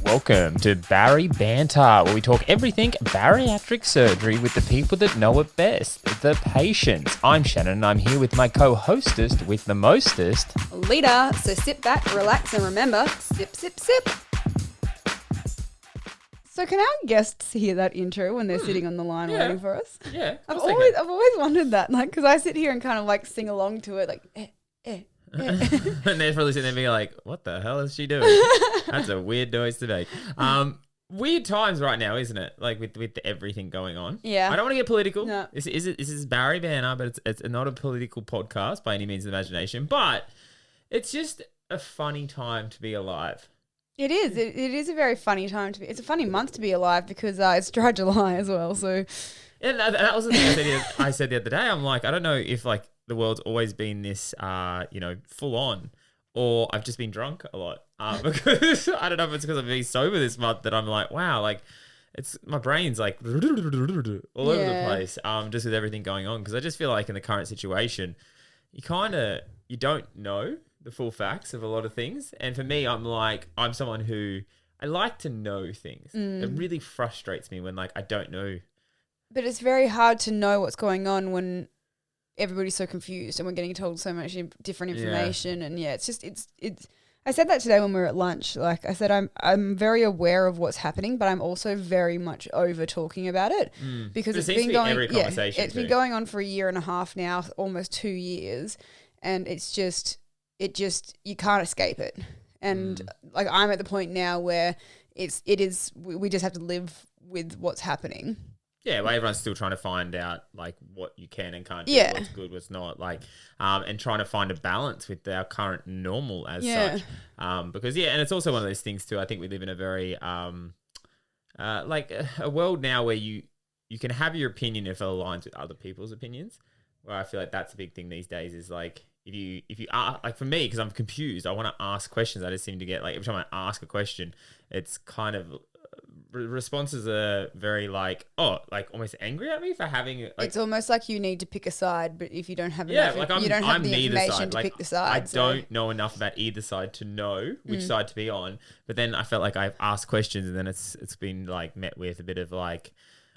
Welcome to BARI Banter, where we talk everything bariatric surgery with the people that know it best, the patients. I'm Shannon, and I'm here with my co-hostess with the mostest, Lita. So sit back, relax, and remember, sip, sip, sip. So can our guests hear that intro when they're sitting on the line waiting for us? Yeah, I've always wondered that, like, because I sit here and kind of like sing along to it, like, and they're probably sitting there being like, what the hell is she doing? That's a weird noise to make. Weird times right now, isn't it? Like with everything going on. Yeah. I don't want to get political. No. This is BARI Banter, but it's not a political podcast by any means of the imagination. But it's just a funny time to be alive. It is. It is a very funny time to be. It's a funny month to be alive because it's dry July as well. So, yeah, that was the thing I said the other day. I'm like, I don't know if like the world's always been this, full on, or I've just been drunk a lot. Because I don't know if it's because I've been sober this month that I'm like, wow, like it's my brain's like all over the place. Just with everything going on, because I just feel like in the current situation, you don't know the full facts of a lot of things. And for me, I'm someone who I like to know things. It really frustrates me when like I don't know. But it's very hard to know what's going on when everybody's so confused and we're getting told so much different information. And it's I said that today when we were at lunch. Like I said, I'm very aware of what's happening, but I'm also very much over talking about it because it's been going. It's been going on for a year and a half now, almost 2 years, and it's just you can't escape it. And like I'm at the point now where we just have to live with what's happening. Yeah, well, everyone's still trying to find out like what you can and can't do, what's good, what's not, like, and trying to find a balance with our current normal as such. Because and it's also one of those things too. I think we live in a very like a world now where you can have your opinion if it aligns with other people's opinions. Where I feel like that's a big thing these days is like if you are like for me, because I'm confused, I want to ask questions. I just seem to get like every time I ask a question, it's kind of responses are very like almost angry at me for having like, it's almost like you need to pick a side, but if you don't have enough, you don't have the information to pick the side. Don't know enough about either side to know which side to be on. But then I felt like I've asked questions and then it's been like met with a bit of like,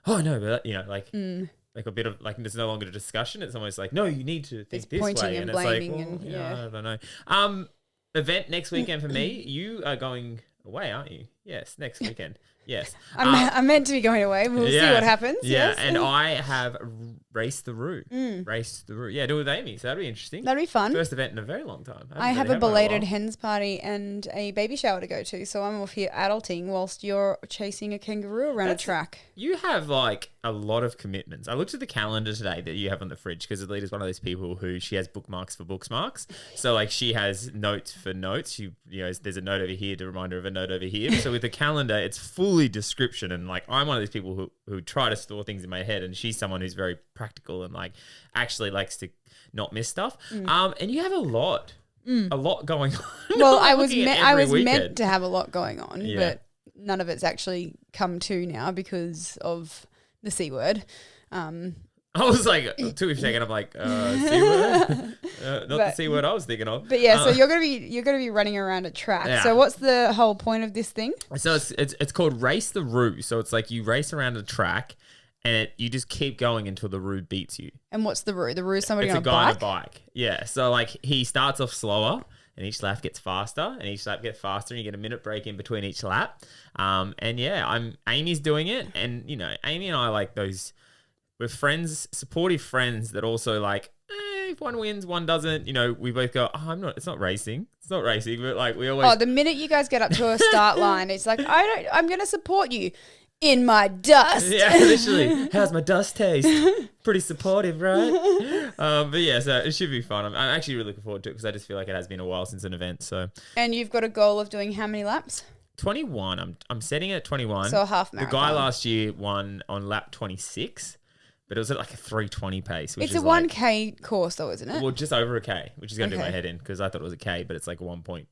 oh no, but like a bit of like there's no longer a discussion. It's almost like, no, you need to think this way, and it's like, well, I don't know. Event next weekend for me. You are going away, aren't you? Yes, next weekend. Yes. I'm meant to be going away. We'll see what happens. Yeah, yes. And I have raced the Roo. Yeah, do it with Amy. So that'd be interesting. That'd be fun. First event in a very long time. I have a belated hens party and a baby shower to go to. So I'm off here adulting whilst you're chasing a kangaroo around a track. You have like a lot of commitments. I looked at the calendar today that you have on the fridge because Alita's one of those people who she has bookmarks for bookmarks. So like she has notes for notes. There's a note over here to remind her of a note over here. So with the calendar, it's fully description. And like I'm one of these people who try to store things in my head, and she's someone who's very practical and like actually likes to not miss stuff. And you have a lot going on. Well, I was meant to have a lot going on, but none of it's actually come to now because of the C word. I was like, to a second, I'm like, C word? Not the C word I was thinking of. But yeah, so you're gonna be running around a track. Yeah. So what's the whole point of this thing? So it's called Race the Roo. So it's like you race around a track and you just keep going until the Roo beats you. And what's the Roo? The Roo is somebody on a bike? It's a guy on a bike. Yeah. So like he starts off slower and each lap gets faster and each lap gets faster and you get a minute break in between each lap. Amy's doing it, and Amy and I like those. We're friends, supportive friends that also like, if one wins, one doesn't, we both go, it's not racing. It's not racing, but like we always. Oh, the minute you guys get up to a start line, it's like, I'm going to support you in my dust. Yeah, literally. How's my dust taste? Pretty supportive, right? But yeah, so it should be fun. I'm actually really looking forward to it because I just feel like it has been a while since an event. So. And you've got a goal of doing how many laps? 21. I'm setting it at 21. So a half marathon. The guy last year won on lap 26. But it was at like a 3:20 pace. Which it's a 1K course though, isn't it? Well, just over a K, which is going to do my head in because I thought it was a K, but it's like 1.6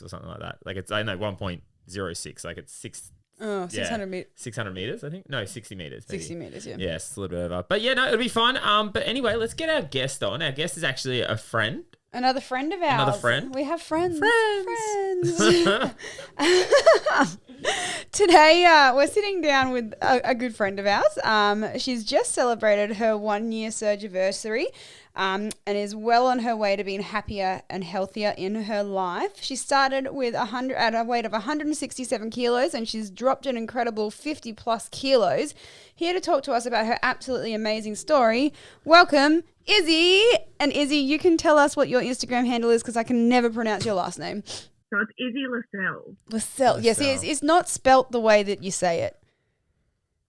or something like that. Like it's, 1.06. Like it's 600 meters. 600 meters, I think. No, 60 meters. Maybe. 60 meters, yeah. Yes, it's a little bit over. But yeah, no, it'll be fun. But anyway, let's get our guest on. Our guest is actually a friend. Another friend of ours. Another friend. We have friends. Today, we're sitting down with a good friend of ours. She's just celebrated her 1 year surgiversary and is well on her way to being happier and healthier in her life. She started with at a weight of 167 kilos and she's dropped an incredible 50 plus kilos. Here to talk to us about her absolutely amazing story, welcome Issy. And Issy, you can tell us what your Instagram handle is because I can never pronounce your last name. So it's Issy lascelles. Lascelles. Yes, it's not spelt the way that you say it.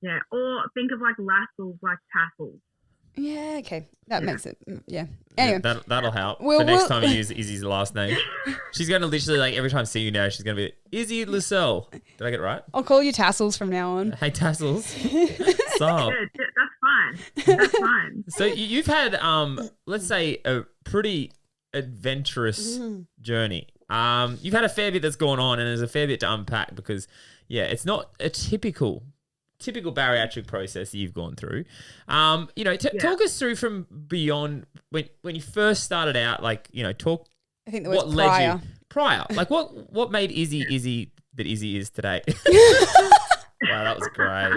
Yeah, or think of like lascelles, like tassels. Yeah, okay. That makes it, yeah. Anyway. Yeah, that'll help. For next time you use Izzy's last name. She's going to literally, like, every time I see you now, she's going to be, Issy Lascelles. Did I get it right? I'll call you Tassels from now on. Hey, Tassels. So. Yeah, that's fine. That's fine. So you've had, let's say, a pretty adventurous journey. You've had a fair bit that's gone on and there's a fair bit to unpack because, yeah, it's not a typical bariatric process that you've gone through. Talk us through from beyond when you first started out, like, talk. I think there was prior. Prior. Like what made Issy that Issy is today? Wow, that was great.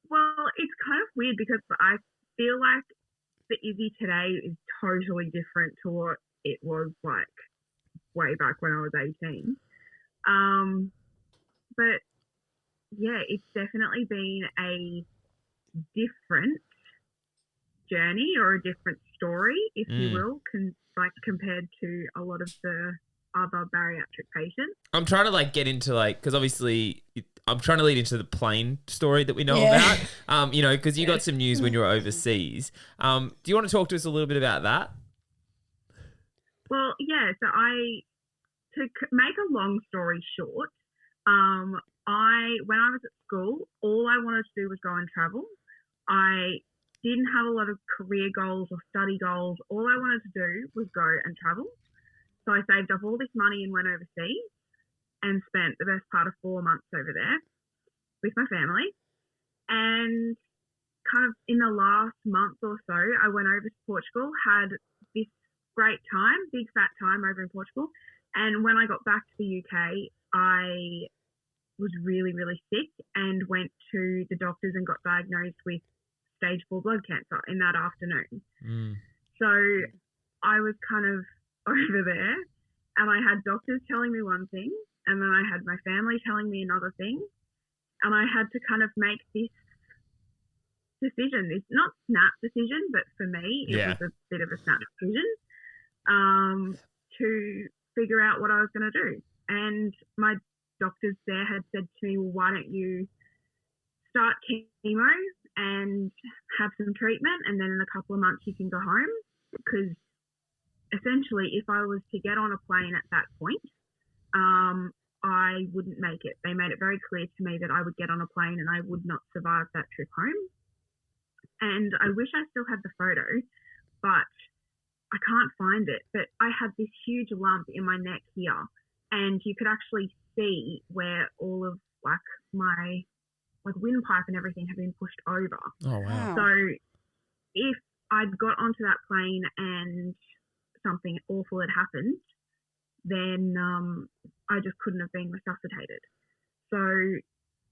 Well, it's kind of weird because I feel like the Issy today is totally different to what it was like way back when I was 18. But yeah, it's definitely been a different journey or a different story, if you will, compared to a lot of the other bariatric patients. I'm trying to get into because obviously I'm trying to lead into the plane story that we know about, because you got some news when you were overseas. Do you want to talk to us a little bit about that? Well, yeah, so to make a long story short, when I was at school, all I wanted to do was go and travel. I didn't have a lot of career goals or study goals. All I wanted to do was go and travel. So I saved up all this money and went overseas and spent the best part of 4 months over there with my family. And kind of in the last month or so, I went over to Portugal, had this great time, big fat time over in Portugal. And when I got back to the UK, I was really, really sick and went to the doctors and got diagnosed with stage 4 blood cancer in that afternoon. So I was kind of over there and I had doctors telling me one thing and then I had my family telling me another thing, and I had to kind of make this decision, this not snap decision, but for me it was a bit of a snap decision to figure out what I was going to do. And my doctors there had said to me, well, why don't you start chemo and have some treatment and then in a couple of months you can go home? Because essentially if I was to get on a plane at that point, I wouldn't make it. They made it very clear to me that I would get on a plane and I would not survive that trip home. And I wish I still had the photo, but I can't find it. But I had this huge lump in my neck here and you could actually see where all of my windpipe and everything had been pushed over. Oh, wow. So if I'd got onto that plane and something awful had happened, then I just couldn't have been resuscitated. So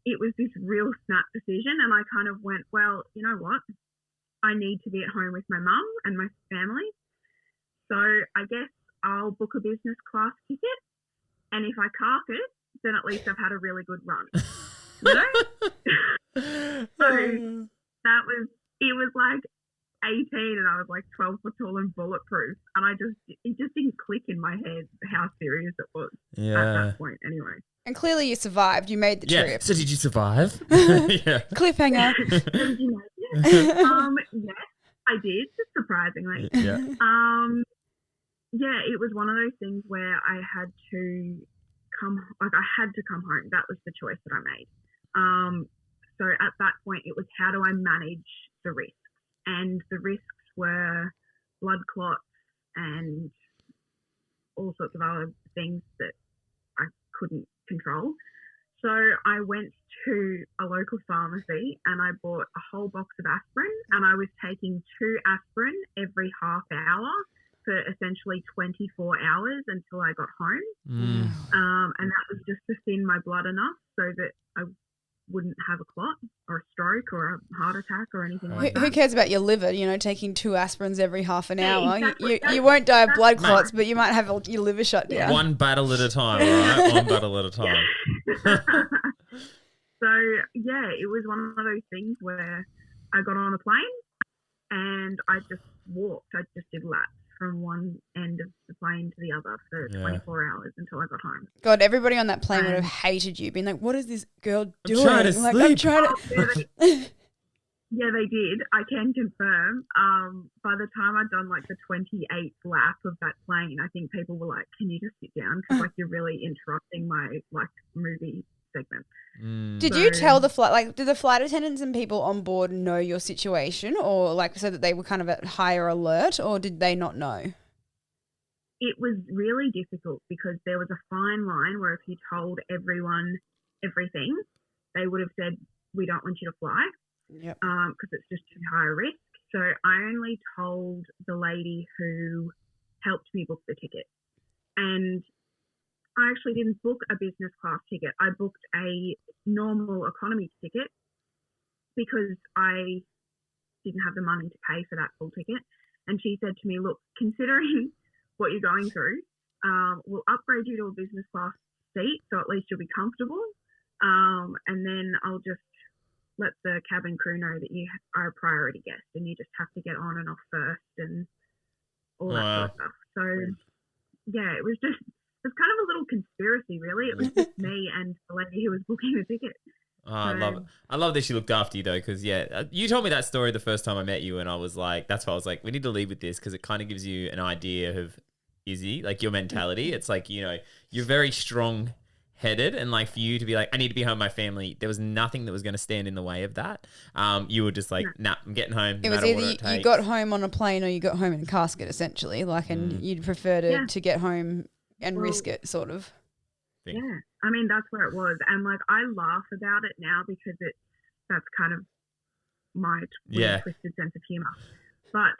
it was this real snap decision and I kind of went, well, you know what? I need to be at home with my mum and my family. So I guess I'll book a business class ticket, and if I cark it, then at least I've had a really good run. You know? So it was like 18 and I was like 12 foot tall and bulletproof, and it just didn't click in my head how serious it was at that point anyway. And clearly you survived. You made the trip. So did you survive? Yeah. Cliffhanger. Did you make it? Yes, I did, surprisingly. Yeah. Yeah, it was one of those things where I had to come home. That was the choice that I made. So at that point it was, how do I manage the risks? And the risks were blood clots and all sorts of other things that I couldn't control. So I went to a local pharmacy and I bought a whole box of aspirin, and I was taking 2 aspirin every half hour for essentially 24 hours until I got home. And that was just to thin my blood enough so that I wouldn't have a clot or a stroke or a heart attack or anything like that. Who cares about your liver, taking 2 aspirins every half an hour? Exactly. You won't die of blood clots, but you might have your liver shut down. One battle at a time, all right? One battle at a time. So, yeah, it was one of those things where I got on a plane and I just walked. I just did laps from one end of the plane to the other for 24 hours until I got home. God, everybody on that plane would have hated you, being like, what is this girl doing? I'm trying to sleep. Yeah, they did. I can confirm. By the time I'd done the 28th lap of that plane, I think people were like, "Can you just sit down? Because you're really interrupting my movie segment." Did you tell the flight? Did the flight attendants and people on board know your situation, or so that they were kind of at higher alert, or did they not know? It was really difficult because there was a fine line where if you told everyone everything, they would have said, "We don't want you to fly." Yep. Because it's just too high a risk. So I only told the lady who helped me book the ticket. And I actually didn't book a business class ticket. I booked a normal economy ticket because I didn't have the money to pay for that full ticket. And she said to me, "Look, considering what you're going through, we'll upgrade you to a business class seat so at least you'll be comfortable. And then I'll just let the cabin crew know that you are a priority guest and you just have to get on and off first and all that sort of stuff." So, yeah, it was kind of a little conspiracy, really. It was just me and the lady who was booking the ticket. I love it. I love that she looked after you, though, because, you told me that story the first time I met you, and I was like, that's why I was like, we need to lead with this because it kind of gives you an idea of Issy, your mentality. It's you're very strong headed, and for you to be like, I need to be home with my family, there was nothing that was going to stand in the way of that. You were just like, nah, I'm getting home. It was either you got home on a plane or you got home in a casket, essentially, and you'd prefer to get home and risk it, sort of. Yeah, I mean, that's where it was. And I laugh about it now because that's kind of my twisted sense of humor. But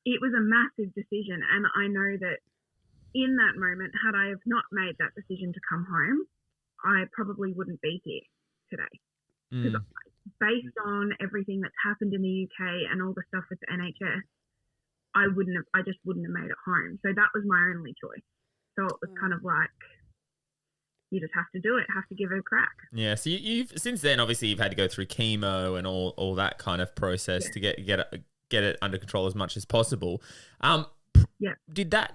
it was a massive decision, and I know that in that moment, had I have not made that decision to come home, I probably wouldn't be here today. Because based on everything that's happened in the UK and all the stuff with the NHS, I just wouldn't have made it home. So that was my only choice. So it was kind of you just have to do it, have to give it a crack. Yeah. So you've since then, obviously, you've had to go through chemo and all that kind of process to get it under control as much as possible. Did that?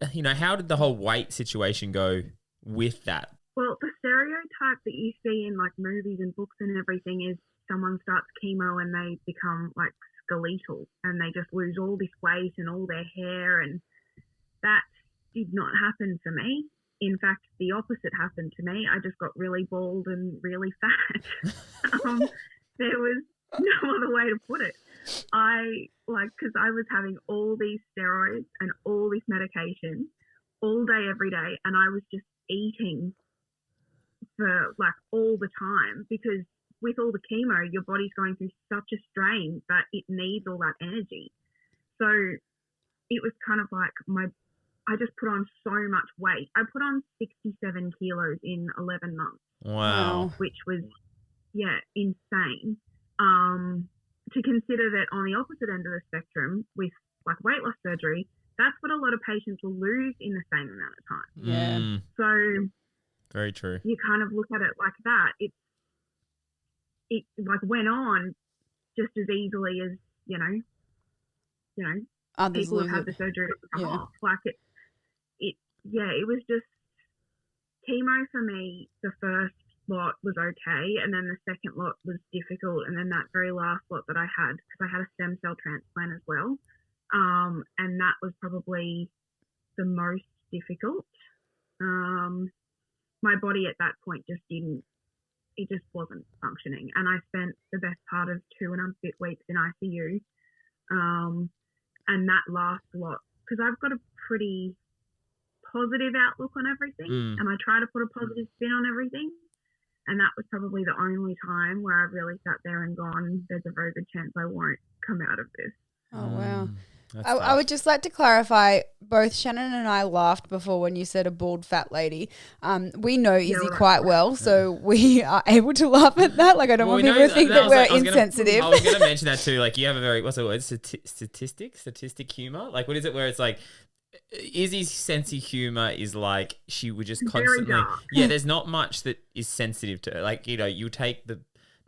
How did the whole weight situation go with that? Well, the stereotype that you see in movies and books and everything is someone starts chemo and they become skeletal and they just lose all this weight and all their hair, and that did not happen for me. In fact, the opposite happened to me. I just got really bald and really fat. There was no other way to put it. Because I was having all these steroids and all this medication all day, every day, and I was just eating for all the time because with all the chemo, your body's going through such a strain that it needs all that energy. So it was kind of I just put on so much weight. I put on 67 kilos in 11 months. Wow. Which was, insane. To consider that on the opposite end of the spectrum with weight loss surgery, that's what a lot of patients will lose in the same amount of time. Yeah. So very true. You kind of look at it like that. It went on just as easily as, others people have had the surgery to come off. It was just chemo for me. The first lot was okay, and then the second lot was difficult, and then that very last lot that I had, because I had a stem cell transplant as well, and that was probably the most difficult. My body at that point just wasn't functioning, and I spent the best part of 2 and a bit weeks in ICU, and that last lot, because I've got a pretty positive outlook on everything, and I try to put a positive spin on everything. And that was probably the only time where I really sat there and gone, there's a very good chance I won't come out of this. Oh, wow. I would just like to clarify, both Shannon and I laughed before when you said a bald fat lady. We know Izzy quite well, so we are able to laugh at that. Like, I don't want people to think that we're insensitive. I was going to mention that too. Like, you have a very, what's the word? Statistic humor? Like, what is it where it's like, Izzy's sense of humor is like, she would just constantly, there's not much that is sensitive to her. Like, you know, you take the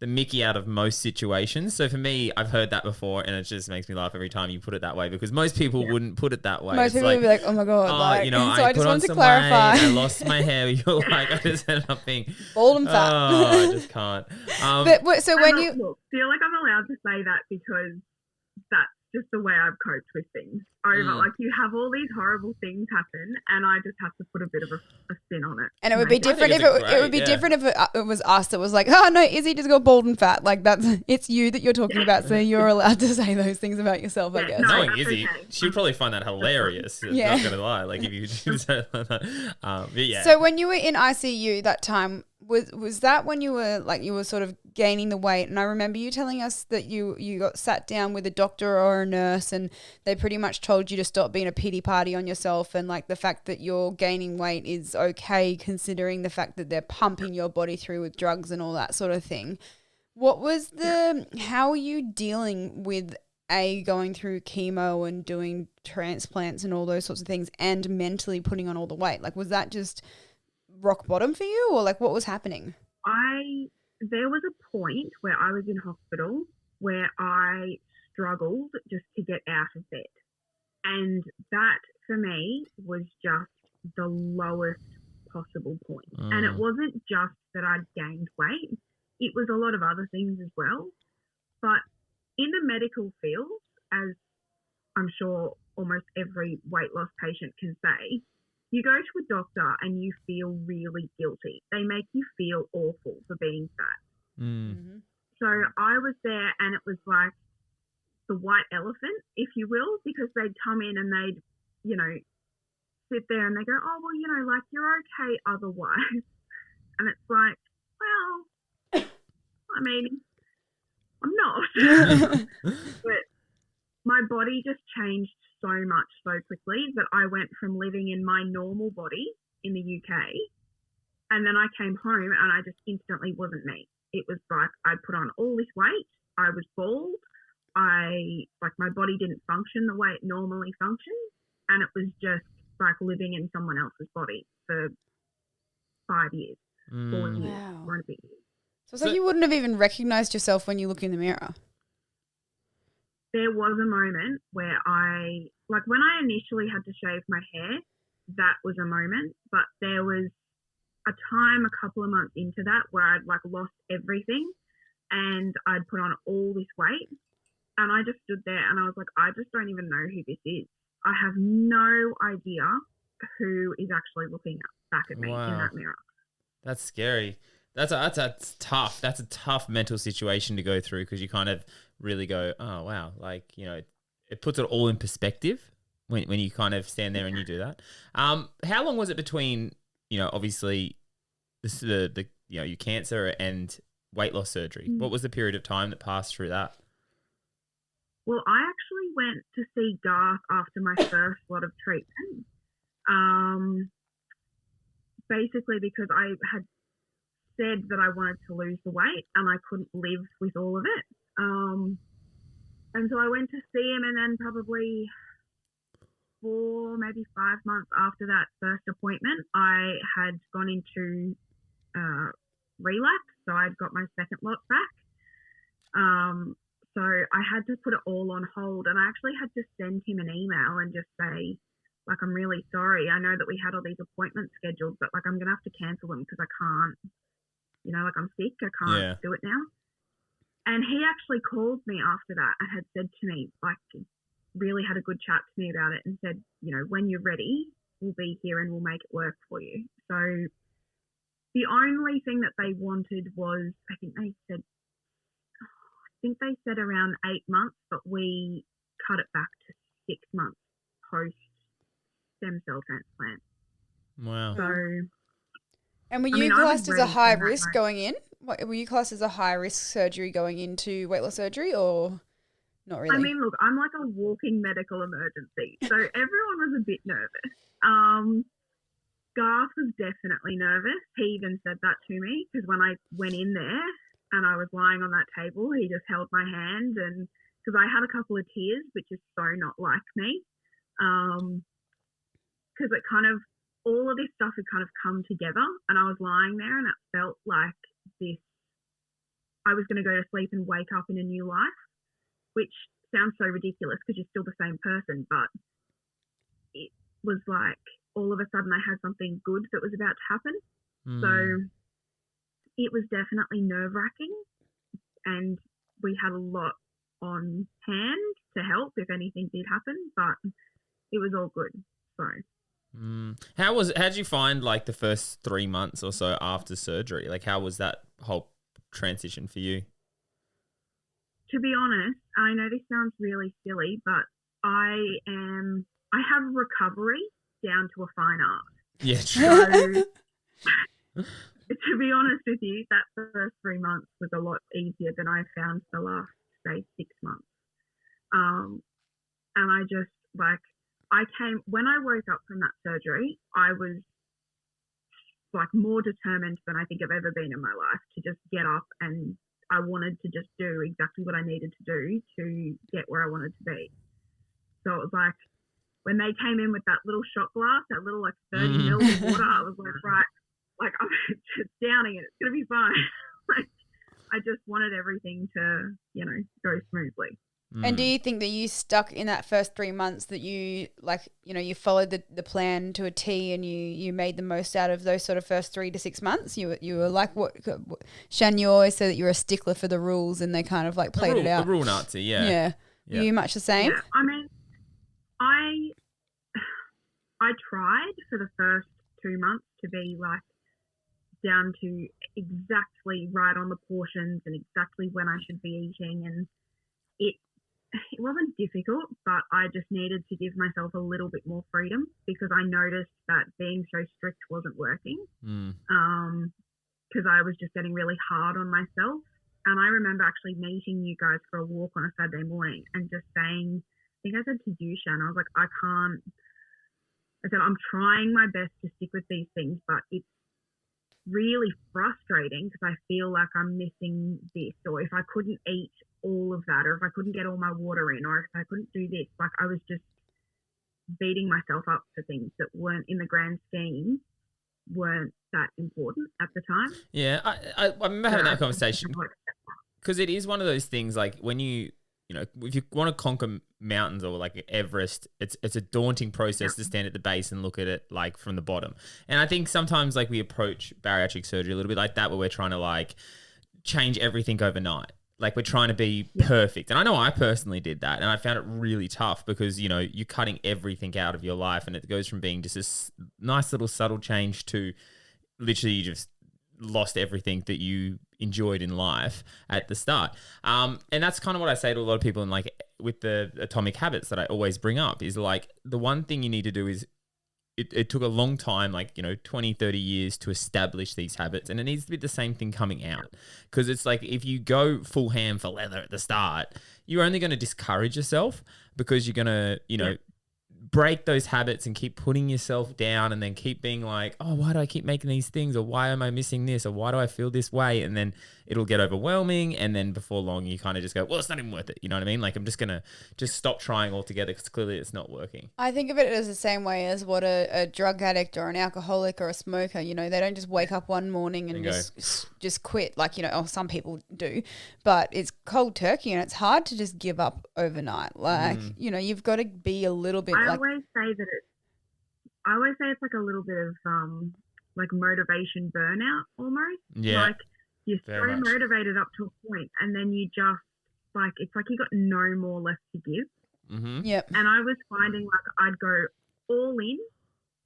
Mickey out of most situations. So for me, I've heard that before, and it just makes me laugh every time you put it that way, because most people wouldn't put it that way. Most people would be like, oh my God. Like, you know, so I just wanted to clarify. I lost my hair. You're like, I just ended up being bald and fat. Oh, I just can't. So when you feel like I'm allowed to say that because that's just the way I've coped with things over. Like, you have all these horrible things happen, and I just have to put a bit of a spin on it. And it would be different if it would be different if it was us that was like, oh no, Izzy just got bald and fat. Like, it's you that you're talking about, so you're allowed to say those things about yourself, I guess. Knowing Izzy, she would probably find that hilarious. Yeah. Not gonna lie. Like, if you say that. So when you were in ICU that time, was that when you were sort of gaining the weight? And I remember you telling us that you got sat down with a doctor or a nurse, and they pretty much told you to stop being a pity party on yourself, and like the fact that you're gaining weight is okay considering the fact that they're pumping your body through with drugs and all that sort of thing. How are you dealing with going through chemo and doing transplants and all those sorts of things, and mentally putting on all the weight? Like, was that just rock bottom for you, or like what was happening? There was a point where I was in hospital where I struggled just to get out of bed, and that for me was just the lowest possible point. And it wasn't just that I'd gained weight, it was a lot of other things as well. But in the medical field, as I'm sure almost every weight loss patient can say, you go to a doctor and you feel really guilty. They make you feel awful for being fat. Mm-hmm. So I was there, and it was like the white elephant, if you will, because they'd come in and they'd, you know, sit there and they go, oh, well, you know, like, you're okay otherwise. And it's like, well, I mean, I'm not. But my body just changed so much so quickly that I went from living in my normal body in the UK, and then I came home and I just instantly wasn't me. It was like I put on all this weight, I was bald, my body didn't function the way it normally functions, and it was just like living in someone else's body for 5 years, 4 years, wow. 4 and a bit years. So it's like you wouldn't have even recognised yourself when you look in the mirror. There was a moment where when I initially had to shave my hair, that was a moment, but there was a time a couple of months into that where I'd like lost everything and I'd put on all this weight, and I just stood there and I was like, I just don't even know who this is. I have no idea who is actually looking back at me in that mirror. That's scary. That's tough. That's a tough mental situation to go through, because you kind of really go, oh wow, like, you know, it puts it all in perspective when you kind of stand there and you do that. How long was it between, you know, obviously the you know, your cancer and weight loss surgery? What was the period of time that passed through that? Well, I actually went to see Garth after my first lot of treatment, basically because I had said that I wanted to lose the weight and I couldn't live with all of it. And so I went to see him, and then probably 4, maybe 5 months after that first appointment, I had gone into relapse. So I'd got my second lot back. So I had to put it all on hold, and I actually had to send him an email and just say, like, I'm really sorry. I know that we had all these appointments scheduled, but like, I'm going to have to cancel them because I can't, you know, like, I'm sick. I can't do it now. And he actually called me after that and had said to me, like, really had a good chat to me about it and said, you know, when you're ready, we'll be here and we'll make it work for you. So the only thing that they wanted was, I think they said around 8 months, but we cut it back to 6 months post stem cell transplant. Wow. So, and were you classed as a high risk going in? Were you classed as a high risk surgery going into weight loss surgery, or? Not really. I mean, look, I'm like a walking medical emergency, so everyone was a bit nervous. Garth was definitely nervous. He even said that to me because when I went in there and I was lying on that table, he just held my hand, and because I had a couple of tears, which is so not like me, because it kind of, all of this stuff had kind of come together, and I was lying there and it felt like this, I was going to go to sleep and wake up in a new life, which sounds so ridiculous because you're still the same person, but it was like all of a sudden I had something good that was about to happen. So it was definitely nerve-wracking, and we had a lot on hand to help if anything did happen, but it was all good. So how did you find like the first 3 months or so after surgery? Like, how was that whole transition for you? To be honest, I know this sounds really silly, but I have recovery down to a fine art. Yeah, true. So, to be honest with you, that first 3 months was a lot easier than I found the last, say, 6 months. And I just, like, when I woke up from that surgery, I was, like, more determined than I think I've ever been in my life to just get up, and I wanted to just do exactly what I needed to do to get where I wanted to be. So it was like, when they came in with that little shot glass, that little like 30 mils of water, I was like, right, like I'm just downing it. It's going to be fine. Like, I just wanted everything to, go smoothly. And do you think that you stuck in that first 3 months, that you you followed the plan to a T, and you made the most out of those sort of first 3 to 6 months? You were like, what Shan, you always said that you were a stickler for the rules, and they kind of like played it out. The rule Nazi, yeah. Yeah. Were you much the same? Yeah. I mean, I tried for the first 2 months to be like down to exactly right on the portions and exactly when I should be eating, and it wasn't difficult, but I just needed to give myself a little bit more freedom because I noticed that being so strict wasn't working. Because I was just getting really hard on myself. And I remember actually meeting you guys for a walk on a Saturday morning and just saying, I think I said to you, Shan, I was like, I said, I'm trying my best to stick with these things, but it's really frustrating because I feel like I'm missing this, or if I couldn't eat all of that, or if I couldn't get all my water in, or if I couldn't do this, like I was just beating myself up for things that weren't, in the grand scheme, weren't that important at the time. Yeah, I remember having that conversation because it is one of those things, like when if you want to conquer mountains or like Everest, it's a daunting process to stand at the base and look at it like from the bottom. And I think sometimes like we approach bariatric surgery a little bit like that, where we're trying to like change everything overnight. Like we're trying to be perfect. And I know I personally did that, and I found it really tough because, you're cutting everything out of your life, and it goes from being just this nice little subtle change to literally you just lost everything that you enjoyed in life at the start. And that's kind of what I say to a lot of people, and like with the atomic habits that I always bring up is like the one thing you need to do is it took a long time, like, 20, 30 years to establish these habits. And it needs to be the same thing coming out. Because it's like if you go full ham for leather at the start, you're only going to discourage yourself because you're going to, break those habits and keep putting yourself down, and then keep being like, oh, why do I keep making these things? Or why am I missing this? Or why do I feel this way? And then it'll get overwhelming. And then before long, you kind of just go, well, it's not even worth it. You know what I mean? Like, I'm just going to just stop trying altogether because clearly it's not working. I think of it as the same way as what a drug addict or an alcoholic or a smoker, they don't just wake up one morning and just quit. Like, or some people do, but it's cold turkey, and it's hard to just give up overnight. Like, you've got to be a little bit I always say it's like a little bit of like motivation burnout almost. Yeah. Like you're so motivated up to a point, and then you just like, it's like you got no more left to give. Mm-hmm. Yep. And I was finding like I'd go all in,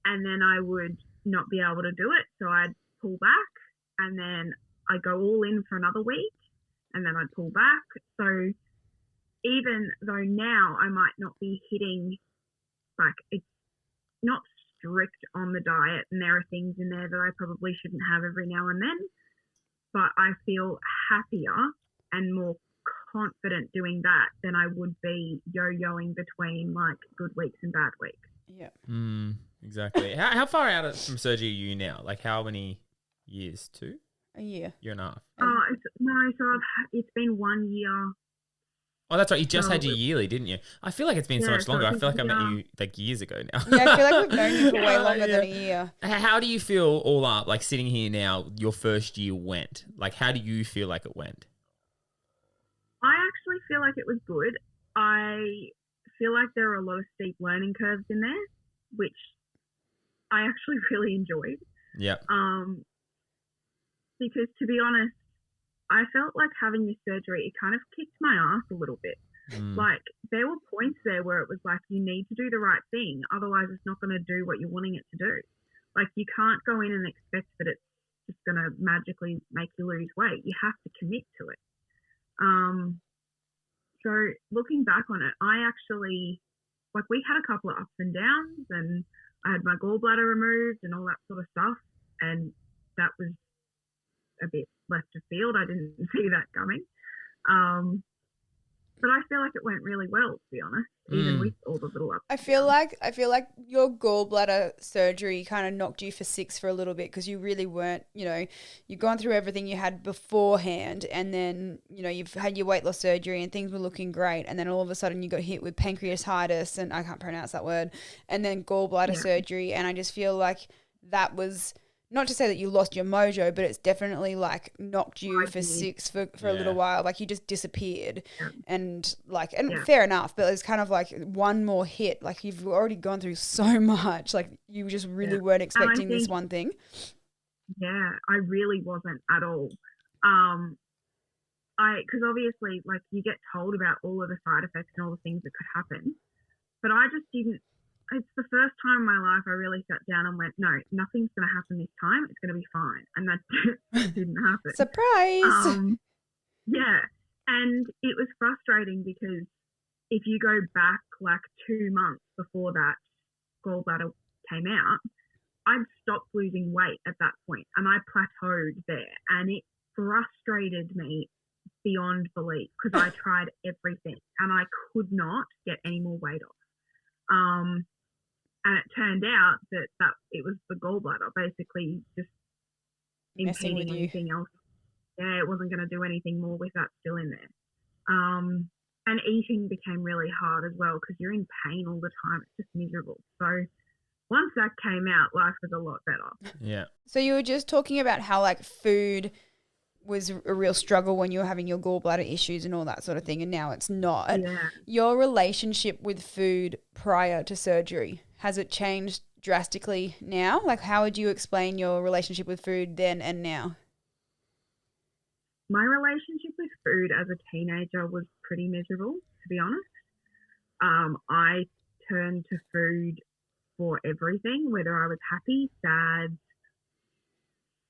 and then I would not be able to do it. So I'd pull back, and then I'd go all in for another week, and then I'd pull back. So even though now I might not be hitting, like, it's not strict on the diet, and there are things in there that I probably shouldn't have every now and then, but I feel happier and more confident doing that than I would be yo-yoing between like good weeks and bad weeks. Yeah. Exactly. How far out from surgery are you now? Like how many years? 2? A year. Year and a half. It's been 1 year. Oh, that's right. You just had your yearly, didn't you? I feel like it's been so much longer. I feel like I met you like years ago now. Yeah, I feel like we've known you for way longer than a year. How do you feel all up, like sitting here now, your first year went? Like, how do you feel like it went? I actually feel like it was good. I feel like there are a lot of steep learning curves in there, which I actually really enjoyed. Yeah. Because to be honest, I felt like having this surgery, it kind of kicked my ass a little bit. Like there were points there where it was like, you need to do the right thing. Otherwise it's not going to do what you're wanting it to do. Like you can't go in and expect that it's just going to magically make you lose weight. You have to commit to it. So looking back on it, I actually, like we had a couple of ups and downs and I had my gallbladder removed and all that sort of stuff. And that was a bit left of field. I didn't see that coming. But I feel like it went really well, to be honest, even with all the little ups. I feel like your gallbladder surgery kind of knocked you for 6 for a little bit because you really weren't, you've gone through everything you had beforehand and then, you've had your weight loss surgery and things were looking great and then all of a sudden you got hit with pancreatitis and I can't pronounce that word and then gallbladder surgery and I just feel like that was... Not to say that you lost your mojo, but it's definitely like knocked you for 6 for a little while. Like you just disappeared and fair enough, but it's kind of like one more hit. Like you've already gone through so much. Like you just really weren't expecting this one thing. Yeah, I really wasn't at all. Because obviously like you get told about all of the side effects and all the things that could happen, but I just didn't. It's the first time in my life I really sat down and went, no, nothing's going to happen this time. It's going to be fine. And that didn't happen. Surprise! Yeah. And it was frustrating because if you go back like 2 months before that gallbladder came out, I'd stopped losing weight at that point and I plateaued there. And it frustrated me beyond belief because I tried everything and I could not get any more weight off. And it turned out that it was the gallbladder basically just impeding anything else. Yeah, it wasn't going to do anything more with that still in there. And eating became really hard as well because you're in pain all the time. It's just miserable. So once that came out, life was a lot better. Yeah. So you were just talking about how like food was a real struggle when you were having your gallbladder issues and all that sort of thing, and now it's not. Yeah. Your relationship with food prior to surgery, has it changed drastically now? Like how would you explain your relationship with food then and now? My relationship with food as a teenager was pretty miserable, to be honest. I turned to food for everything, whether I was happy, sad,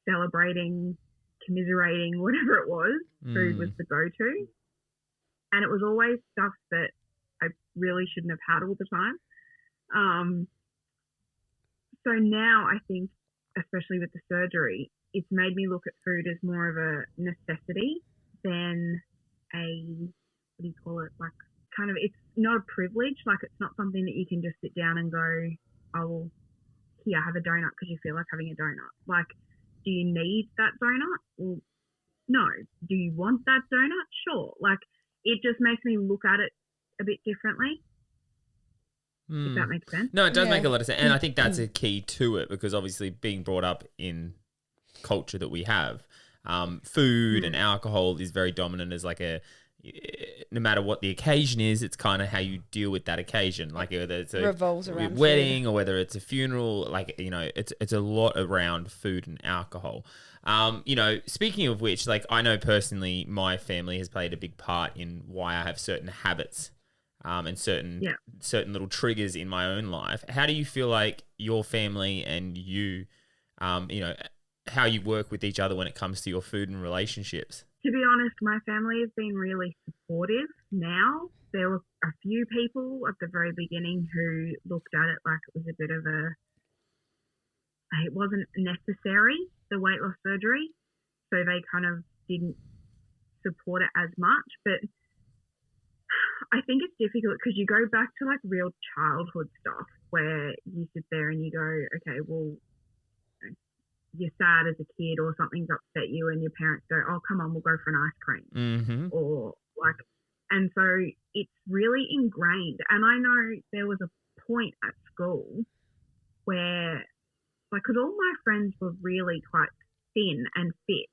celebrating, commiserating, whatever it was, food was the go-to. And it was always stuff that I really shouldn't have had all the time. So now I think, especially with the surgery, it's made me look at food as more of a necessity than like kind of, it's not a privilege. Like it's not something that you can just sit down and go, oh, well, here, have a donut because you feel like having a donut. Like, do you need that donut? Well, no. Do you want that donut? Sure. Like, it just makes me look at it a bit differently. If that makes sense. No, it does make a lot of sense. And I think that's a key to it because obviously being brought up in culture that we have, food and alcohol is very dominant as like no matter what the occasion is, it's kind of how you deal with that occasion. Like whether it's a revolves around wedding food. Or whether it's a funeral, like, it's a lot around food and alcohol. Speaking of which, like I know personally my family has played a big part in why I have certain habits and certain little triggers in my own life. How do you feel like your family and you, how you work with each other when it comes to your food and relationships? To be honest, my family has been really supportive now. There were a few people at the very beginning who looked at it like it was a bit of it wasn't necessary, the weight loss surgery. So they kind of didn't support it as much. But I think it's difficult because you go back to like real childhood stuff where you sit there and you go, okay, well, you're sad as a kid or something's upset you and your parents go, oh, come on, we'll go for an ice cream. Mm-hmm. Or like, and so it's really ingrained. And I know there was a point at school where, like, because all my friends were really quite thin and fit,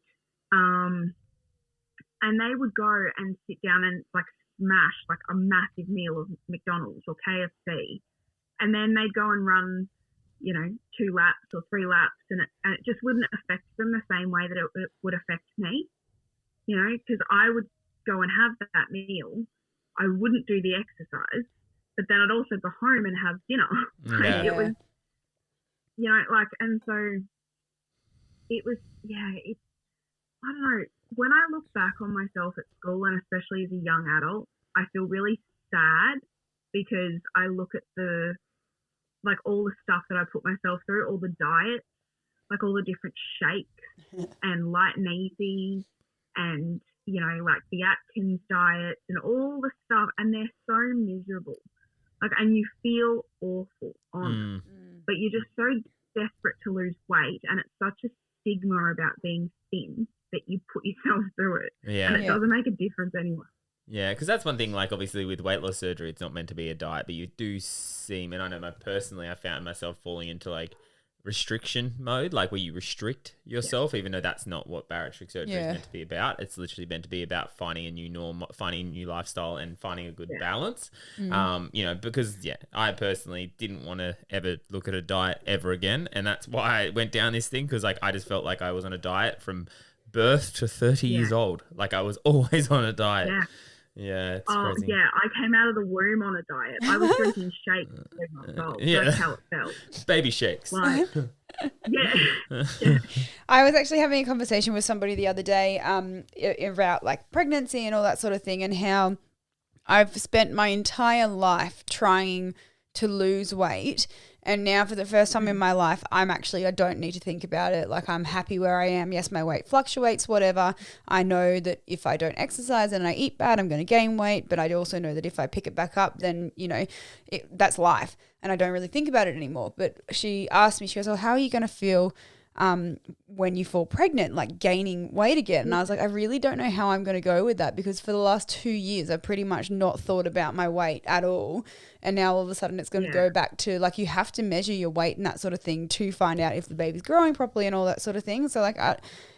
and they would go and sit down and like smash like a massive meal of McDonald's or KFC, and then they'd go and run, 2 laps or 3 laps, and it just wouldn't affect them the same way that it would affect me, because I would go and have that meal, I wouldn't do the exercise, but then I'd also go home and have dinner. Yeah. It was, and so it was, I don't know. When I look back on myself at school, and especially as a young adult, I feel really sad because I look at all the stuff that I put myself through, all the diets, like all the different shakes and light and easy and, like the Atkins diets and all the stuff. And they're so miserable. Like, and you feel awful on them, but you're just so desperate to lose weight. And it's such a stigma about being thin that you put yourself through it. Yeah. And it doesn't make a difference anyway. Yeah, because that's one thing, like, obviously with weight loss surgery, it's not meant to be a diet, but you do seem, and I know personally, I found myself falling into, like, restriction mode, like where you restrict yourself, even though that's not what bariatric surgery is meant to be about. It's literally meant to be about finding a new norm, finding a new lifestyle, and finding a good balance. Because, I personally didn't want to ever look at a diet ever again, and that's why I went down this thing, because, like, I just felt like I was on a diet from birth to 30 years old. Like, I was always on a diet. Yeah, it's crazy. Yeah, I came out of the womb on a diet. I was drinking shakes at 3 months old. That's how it felt. Baby shakes. Like, I was actually having a conversation with somebody the other day about like pregnancy and all that sort of thing, and how I've spent my entire life trying to lose weight. And now for the first time in my life, I don't need to think about it. Like, I'm happy where I am. Yes, my weight fluctuates, whatever. I know that if I don't exercise and I eat bad, I'm going to gain weight. But I also know that if I pick it back up, then, that's life. And I don't really think about it anymore. But she asked me, she goes, oh, how are you going to feel when you fall pregnant, like gaining weight again? And I was like, I really don't know how I'm going to go with that, because for the last 2 years, I've pretty much not thought about my weight at all. And now all of a sudden it's going to go back to, like, you have to measure your weight and that sort of thing to find out if the baby's growing properly and all that sort of thing. So, like,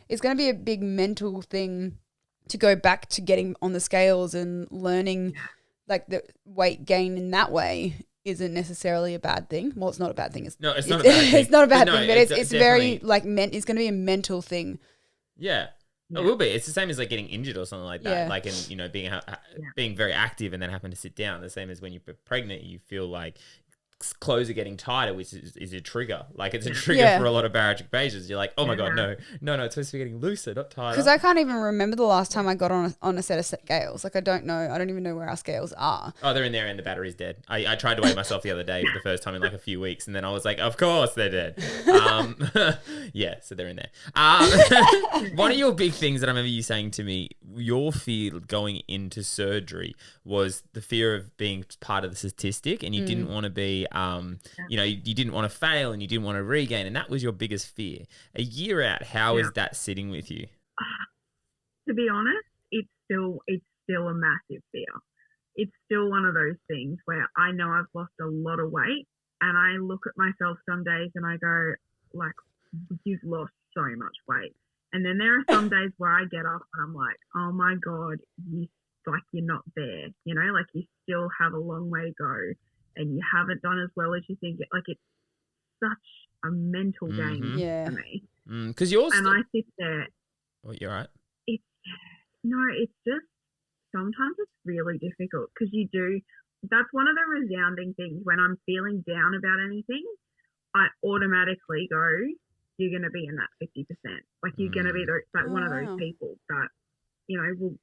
it's going to be a big mental thing to go back to getting on the scales and learning, like, the weight gain in that way isn't necessarily a bad thing. Well, it's not a bad thing. It's not a bad thing. It's not a bad thing, but it's definitely very, like, it's going to be a mental thing. Yeah. It will be. It's the same as like getting injured or something like that. Like, and being very active and then having to sit down. The same as when you're pregnant, you feel like clothes are getting tighter, which is a trigger. Like, it's a trigger for a lot of bariatric patients. You're like, oh my God, no, it's supposed to be getting looser, not tighter. Because I can't even remember the last time I got on a set of scales. Like, I don't know. I don't even know where our scales are. Oh, they're in there and the battery's dead. I tried to weigh myself the other day for the first time in like a few weeks, and then I was like, of course they're dead. So they're in there. One of your big things that I remember you saying to me, your fear going into surgery was the fear of being part of the statistic, and you didn't want to be you didn't want to fail and you didn't want to regain, and that was your biggest fear. A year out, how is that sitting with you? To be honest, it's still a massive fear. It's still one of those things where I know I've lost a lot of weight, and I look at myself some days and I go, like, you've lost so much weight. And then there are some days where I get up and I'm like, oh my God, you're not there. Like, you still have a long way to go. And you haven't done as well as you think. Like, it's such a mental game for me. Because yours. And I sit there. Oh, you're right. It's just sometimes it's really difficult because that's one of the resounding things when I'm feeling down about anything. I automatically go, you're going to be in that 50%. Like, you're going to be one of those people that, will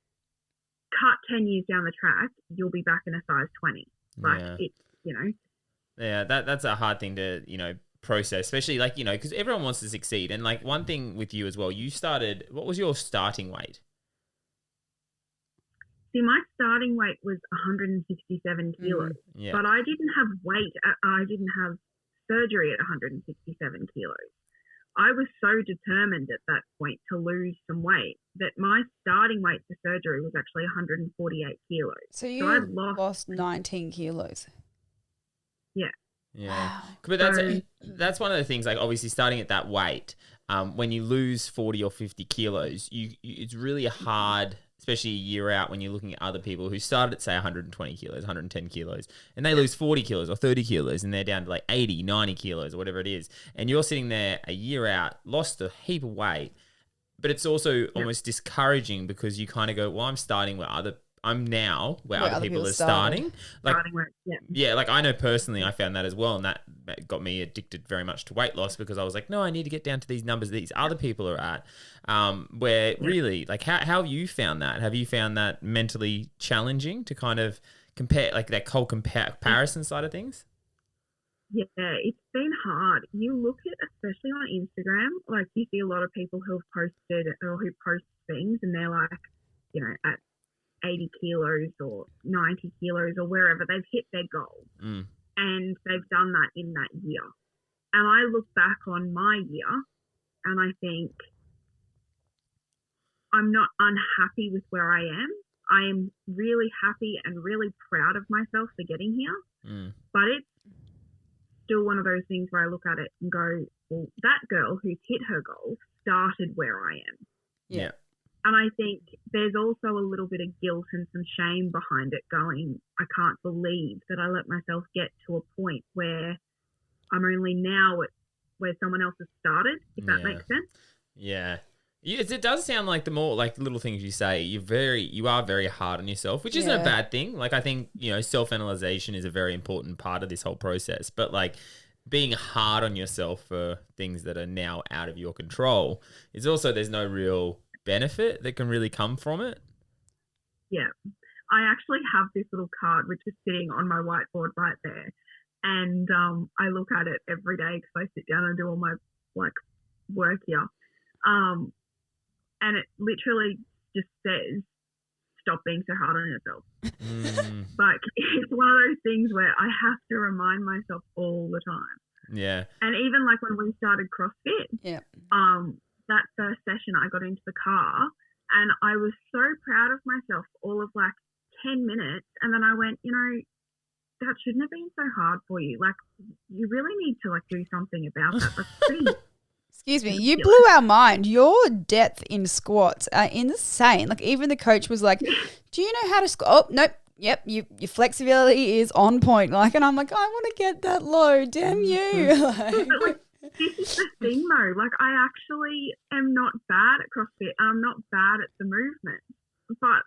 cut 10 years down the track, you'll be back in a size 20. Like, it's. Yeah, that's a hard thing to, process, especially like, because everyone wants to succeed. And like one thing with you as well, what was your starting weight? See, my starting weight was 167 kilos, but I didn't have weight. I didn't have surgery at 167 kilos. I was so determined at that point to lose some weight that my starting weight for surgery was actually 148 kilos. So you lost 19 kilos. Yeah. Yeah. Wow. But that's one of the things, like obviously starting at that weight, when you lose 40 or 50 kilos, it's really hard, especially a year out when you're looking at other people who started at say 120 kilos, 110 kilos, and they lose 40 kilos or 30 kilos and they're down to like 80, 90 kilos or whatever it is. And you're sitting there a year out, lost a heap of weight, but it's also almost discouraging because you kind of go, well, I'm now where other people are starting. Like, like I know personally I found that as well, and that got me addicted very much to weight loss because I was like, no, I need to get down to these numbers these other people are at. Where really, like, how have you found that? Have you found that mentally challenging to kind of compare, like that whole comparison side of things? Yeah, it's been hard. You look at, especially on Instagram, like you see a lot of people who have posted or who post things and they're like, you know, at 80 kilos or 90 kilos or wherever, they've hit their goal and they've done that in that year. And I look back on my year and I think I'm not unhappy with where I am. I am really happy and really proud of myself for getting here. But it's still one of those things where I look at it and go, well, that girl who's hit her goal started where I am. Yeah. And I think there's also a little bit of guilt and some shame behind it going, I can't believe that I let myself get to a point where I'm only now at where someone else has started, if that makes sense. Yeah. Yes, it does sound like the more like little things you say, you are very hard on yourself, which isn't a bad thing. Like I think, you know, self-analyzation is a very important part of this whole process, but like being hard on yourself for things that are now out of your control is also, there's no real benefit that can really come from it. Yeah. I actually have this little card which is sitting on my whiteboard right there. And I look at it every day because I sit down and do all my like work here. And it literally just says, stop being so hard on yourself. Like it's one of those things where I have to remind myself all the time. Yeah. And even like when we started CrossFit, that first session I got into the car and I was so proud of myself all of like 10 minutes. And then I went, you know, that shouldn't have been so hard for you. Like you really need to like do something about that. That's pretty Excuse me, you blew our mind. Your depth in squats are insane. Like even the coach was like, do you know how to squat? Oh, nope. Yep, your flexibility is on point. Like, and I'm like, I want to get that low. Damn you. Like, this is the thing though. Like I actually am not bad at CrossFit. I'm not bad at the movement. But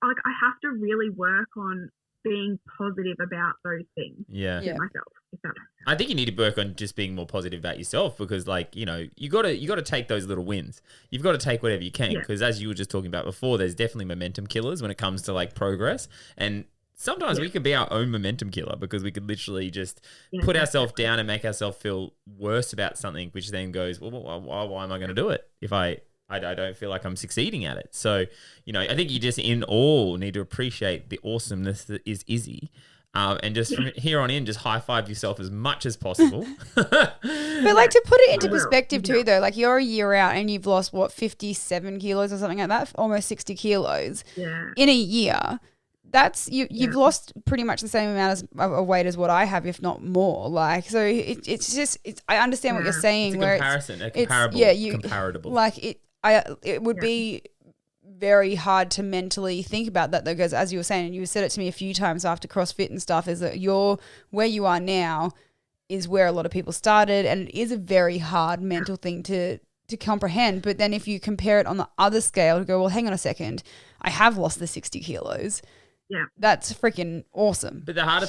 like I have to really work on being positive about those things to myself. If that makes sense. I think you need to work on just being more positive about yourself because, like, you know, you got to take those little wins. You've got to take whatever you can because, as you were just talking about before, there's definitely momentum killers when it comes to like progress, and sometimes we could be our own momentum killer because we could literally just put ourselves down and make ourselves feel worse about something, which then goes, well, why am I going to do it if I don't feel like I'm succeeding at it? So, you know, I think you just in all need to appreciate the awesomeness that is Issy. And just from here on in, just high five yourself as much as possible. But like to put it into perspective too, though, like you're a year out and you've lost 57 kilos or something like that, almost 60 kilos in a year. That's you've lost pretty much the same amount of weight as what I have, if not more. Like, so it's just I understand what you're saying. It's a comparison, comparable. Like it would be very hard to mentally think about that though, because as you were saying, and you said it to me a few times after CrossFit and stuff, is that where you are now is where a lot of people started, and it is a very hard mental thing to comprehend. But then if you compare it on the other scale to go, well, hang on a second, I have lost the 60 kilos. Yeah, that's freaking awesome. But the hard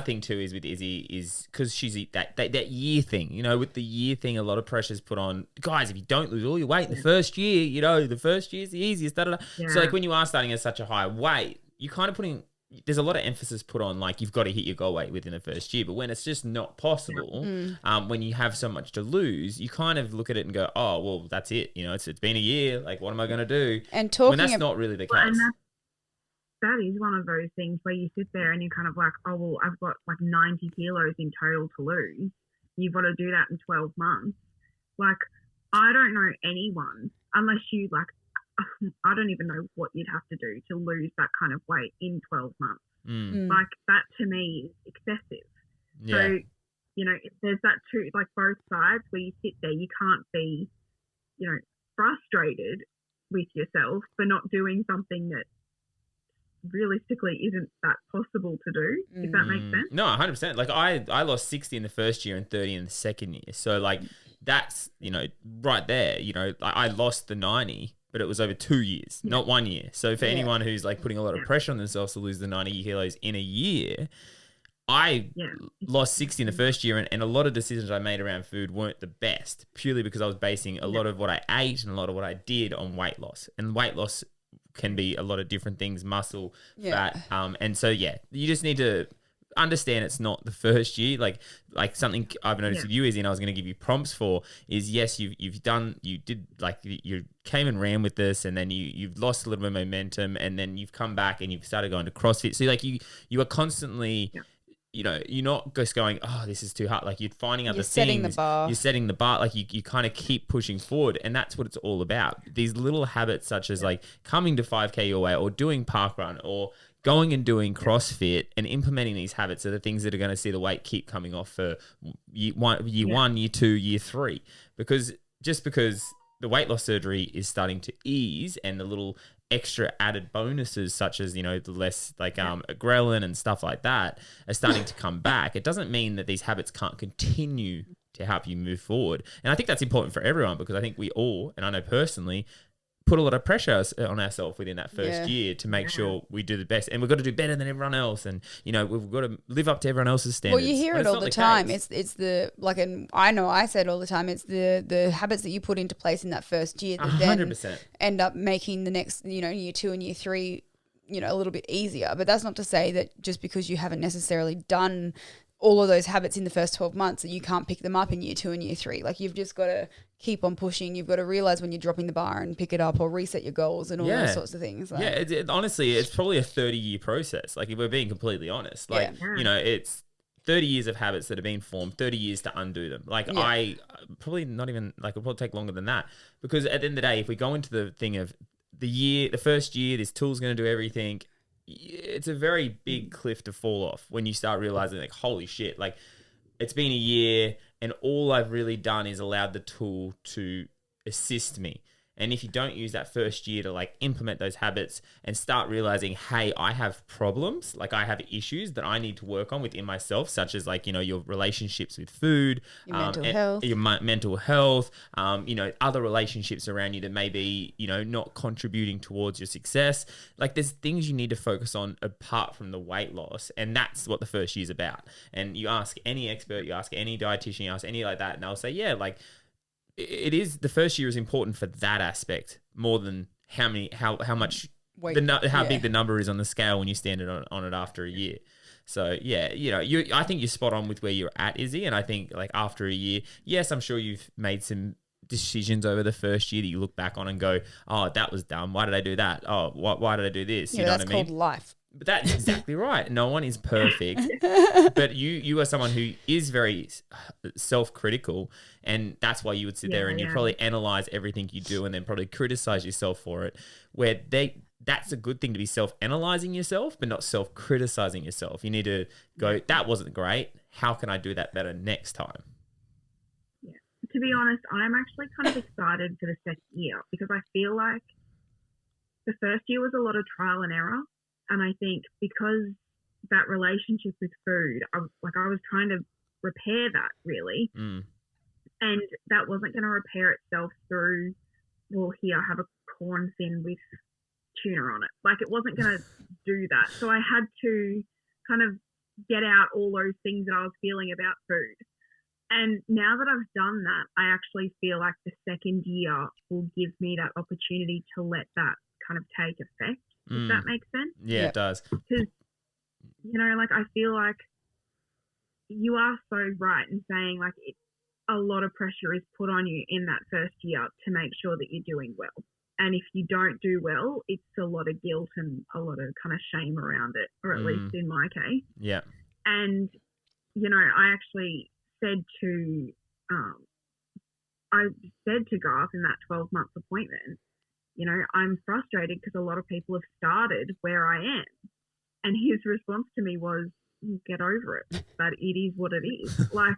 thing too is with Issy is because she's that year thing. You know, with the year thing, a lot of pressure's put on guys. If you don't lose all your weight in the first year, you know, the first year's the easiest. So like when you are starting at such a high weight, you kind of there's a lot of emphasis put on like you've got to hit your goal weight within the first year. But when it's just not possible, when you have so much to lose, you kind of look at it and go, oh well, that's it. You know, it's been a year. Like, what am I going to do? And talking when that's not really the case. that is one of those things where you sit there and you're kind of like, oh, well, I've got like 90 kilos in total to lose. You've got to do that in 12 months. Like, I don't know anyone, unless you like, I don't even know what you'd have to do to lose that kind of weight in 12 months. Like, that to me is excessive. Yeah. So, you know, there's that too, like both sides where you sit there, you can't be, you know, frustrated with yourself for not doing something that realistically isn't that possible to do, if that makes sense. No, 100%. Like I lost 60 in the first year and 30 in the second year. So like that's, you know, right there, you know, I lost the 90, but it was over 2 years, not 1 year. So for anyone who's like putting a lot of pressure on themselves to lose the 90 kilos in a year, I lost 60 in the first year, and a lot of decisions I made around food weren't the best, purely because I was basing a lot of what I ate and a lot of what I did on weight loss. And weight loss can be a lot of different things, muscle, fat. And so, you just need to understand it's not the first year. Like something I've noticed with you, Izzy, and I was going to give you prompts for is, yes, you came and ran with this, and then you've lost a little bit of momentum, and then you've come back and you've started going to CrossFit. So like you are constantly... You know, you're not just going, oh, this is too hard. Like you're finding other things. You're setting the bar. Like you kind of keep pushing forward. And that's what it's all about. These little habits such as like coming to 5K your way, or doing parkrun, or going and doing CrossFit, and implementing these habits are the things that are going to see the weight keep coming off for year one, year 2, year 3. Because the weight loss surgery is starting to ease, and the little extra added bonuses such as, you know, the less like ghrelin and stuff like that are starting to come back, it doesn't mean that these habits can't continue to help you move forward. And I think that's important for everyone, because I think we all, and I know personally, put a lot of pressure on ourselves within that first year to make sure we do the best, and we've got to do better than everyone else, and you know, we've got to live up to everyone else's standards. Well, you hear it all the time. It's the like, and I know I say it all the time. It's the habits that you put into place in that first year that 100%. Then end up making the next, you know, year 2 and year 3, you know, a little bit easier. But that's not to say that just because you haven't necessarily done all of those habits in the first 12 months that you can't pick them up in year 2 and year 3. Like, you've just got to keep on pushing. You've got to realize when you're dropping the bar and pick it up, or reset your goals and all those sorts of things. Like, honestly, it's probably a 30-year process. Like, if we're being completely honest, like, you know, it's 30 years of habits that have been formed, 30 years to undo them. Like, I probably not even, like, it'll probably take longer than that, because at the end of the day, if we go into the thing of the first year, this tool's going to do everything, it's a very big cliff to fall off when you start realizing, like, holy shit, like, it's been a year and all I've really done is allowed the tool to assist me. And if you don't use that first year to like implement those habits and start realizing, hey, I have problems, like I have issues that I need to work on within myself, such as like, you know, your relationships with food, your mental health, your mental health, you know, other relationships around you that may be, you know, not contributing towards your success. Like, there's things you need to focus on apart from the weight loss. And that's what the first year is about. And you ask any expert, you ask any dietitian, you ask any like that, and they'll say, yeah, like, it is, the first year is important for that aspect more than how much weight, how big the number is on the scale when you stand it on it after a year. So yeah, you know, I think you're spot on with where you're at, Izzy, and I think like after a year, yes, I'm sure you've made some decisions over the first year that you look back on and go, oh, that was dumb. Why did I do that? Oh, why did I do this? You know what I mean? That's called life. But that's exactly right. No one is perfect. But you are someone who is very self-critical, and that's why you would sit there and you probably analyze everything you do and then probably criticize yourself for it, where that's a good thing to be self-analyzing yourself, but not self-criticizing yourself. You need to go, that wasn't great. How can I do that better next time? Yeah. To be honest, I'm actually kind of excited for the second year, because I feel like the first year was a lot of trial and error. And I think because that relationship with food, I was trying to repair that really. And that wasn't going to repair itself through, well, here, have a corn fin with tuna on it. Like, it wasn't going to do that. So I had to kind of get out all those things that I was feeling about food. And now that I've done that, I actually feel like the second year will give me that opportunity to let that kind of take effect. If that makes sense. Yeah, it does. Because, you know, like, I feel like you are so right in saying, like, a lot of pressure is put on you in that first year to make sure that you're doing well. And if you don't do well, it's a lot of guilt and a lot of kind of shame around it, or at least in my case. Yeah. And, you know, I actually said to Garth in that 12-month appointment, you know, I'm frustrated because a lot of people have started where I am. And his response to me was, get over it. But it is what it is. Like,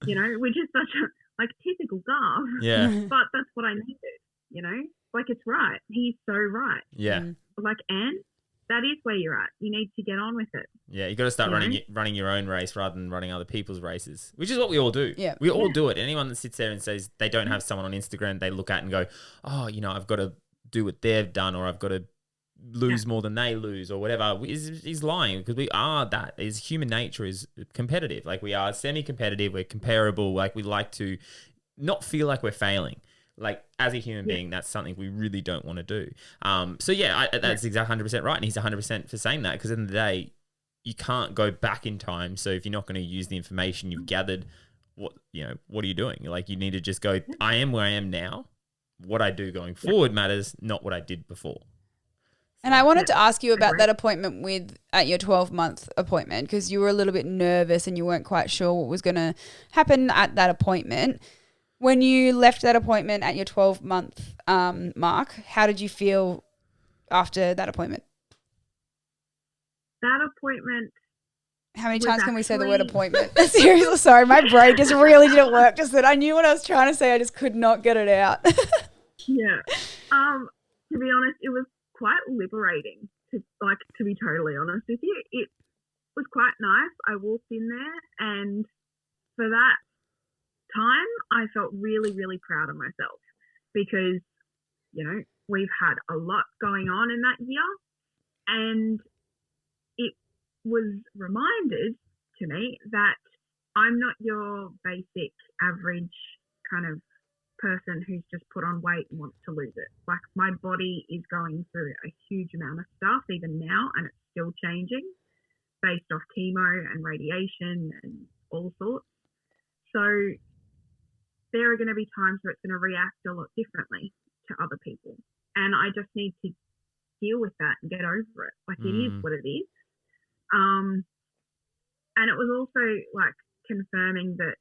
you know, which is such a, like, typical Garth. Yeah. But that's what I needed, you know? Like, it's right. He's so right. Yeah. Like, and that is where you're at. You need to get on with it. Yeah, you got to start running your own race rather than running other people's races, which is what we all do. Yeah. We all do it. Anyone that sits there and says they don't have someone on Instagram they look at and go, oh, you know, I've got to do what they've done, or I've got to lose more than they lose, or whatever, is lying, because we are that. Is human nature is competitive. Like, we are semi-competitive. We're comparable. Like, we like to not feel like we're failing. Like, as a human being, that's something we really don't want to do. So yeah, that's exactly 100% right, and he's 100% for saying that, because at the end of the day, you can't go back in time. So if you're not going to use the information you've gathered, what are you doing? Like, you need to just go, I am where I am now. What I do going forward matters, not what I did before. And I wanted to ask you about that appointment at your 12-month appointment, because you were a little bit nervous and you weren't quite sure what was going to happen at that appointment. When you left that appointment at your 12-month mark, how did you feel after that appointment? That appointment. How many times can we say the word appointment? Seriously, sorry, my brain just really didn't work. Just that I knew what I was trying to say, I just could not get it out. Yeah. To be honest, it was quite liberating. To be totally honest with you, it was quite nice. I walked in there, and for that time, I felt really, really proud of myself, because, you know, we've had a lot going on in that year, and it was reminded to me that I'm not your basic average kind of person who's just put on weight and wants to lose it. Like, my body is going through a huge amount of stuff even now, and it's still changing based off chemo and radiation and all sorts. So there are going to be times where it's going to react a lot differently to other people. And I just need to deal with that and get over it. Like, it is what it is. And it was also, like, confirming that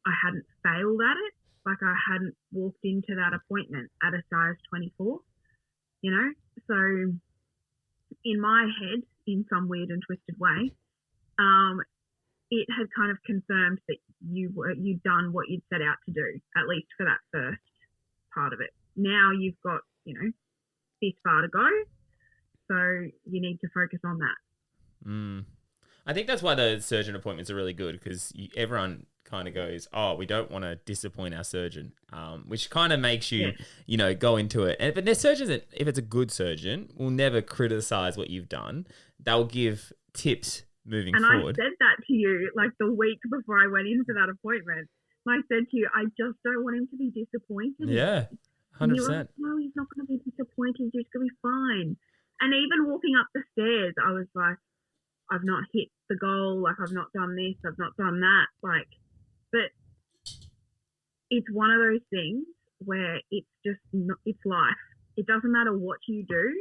I hadn't failed at it. Like, I hadn't walked into that appointment at a size 24, you know? So in my head, in some weird and twisted way, it had kind of confirmed that you'd done what you'd set out to do, at least for that first part of it. Now you've got, you know, this far to go, so you need to focus on that. I think that's why the surgeon appointments are really good, because everyone kind of goes, oh, we don't want to disappoint our surgeon, which kind of makes you, you know, go into it. But there's surgeons that, if it's a good surgeon, will never criticize what you've done. They'll give tips moving forward. And I said that to you, like, the week before I went in for that appointment. I said to you, I just don't want him to be disappointed. Yeah, 100%. Like, no, he's not going to be disappointed. He's going to be fine. And even walking up the stairs, I was like, I've not hit the goal. Like, I've not done this. I've not done that. Like, but it's one of those things where it's just, it's life. It doesn't matter what you do.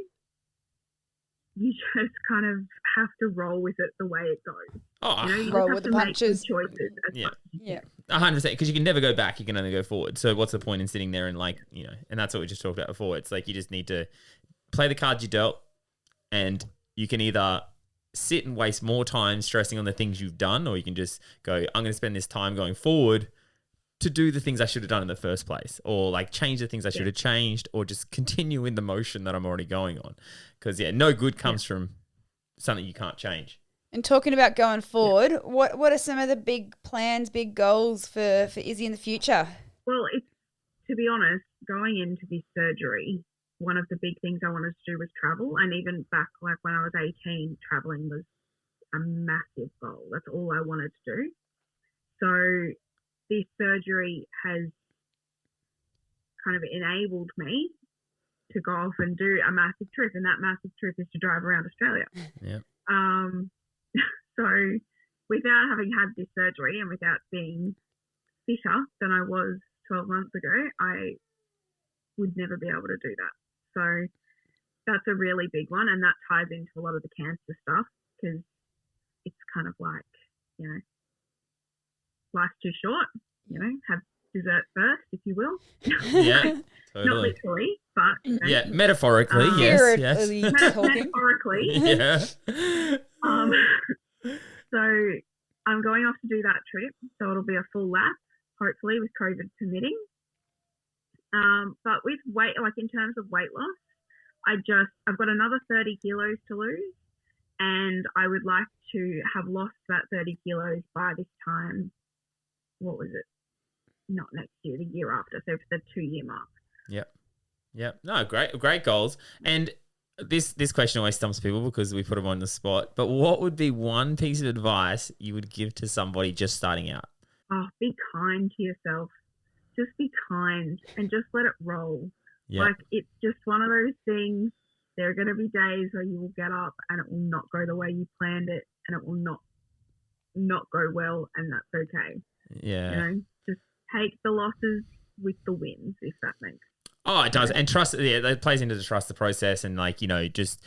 You just kind of have to roll with it the way it goes. Oh, you roll with the punches. Choices. Yeah. 100%, because you can never go back. You can only go forward. So what's the point in sitting there and, like, you know, and that's what we just talked about before. It's like, you just need to play the cards you dealt, and you can either sit and waste more time stressing on the things you've done, or you can just go, I'm going to spend this time going forward to do the things I should have done in the first place, or like change the things I should have changed, or just continue in the motion that I'm already going on. Because no good comes from something you can't change. And talking about going forward, what are some of the big plans, big goals for Issy in the future? Well, to be honest, going into this surgery, one of the big things I wanted to do was travel. And even back, like, when I was 18, traveling was a massive goal. That's all I wanted to do. So this surgery has kind of enabled me to go off and do a massive trip, and that massive trip is to drive around Australia. Yeah. So without having had this surgery and without being fitter than I was 12 months ago, I would never be able to do that. So that's a really big one, and that ties into a lot of the cancer stuff because it's kind of like, you know, life's too short, you know, have dessert first, if you will. Yeah, totally. Not literally, but you know, yeah, metaphorically, yes, yes. metaphorically. Yeah. So I'm going off to do that trip, so it'll be a full lap, hopefully with COVID permitting. But with weight, like in terms of weight loss, I've got another 30 kilos to lose, and I would like to have lost that 30 kilos by this time. What was it? Not next year, the year after. So for the 2-year mark. Yep. Yep. No, great goals. And this question always stumps people because we put them on the spot. But what would be one piece of advice you would give to somebody just starting out? Oh, be kind to yourself. Just be kind and just let it roll. Yep. Like, it's just one of those things. There are going to be days where you will get up and it will not go the way you planned it, and it will not go well, and that's okay. Yeah. You know, just take the losses with the wins, if that makes sense. Oh, it does. And trust, yeah, that plays into the trust the process, and like, you know, just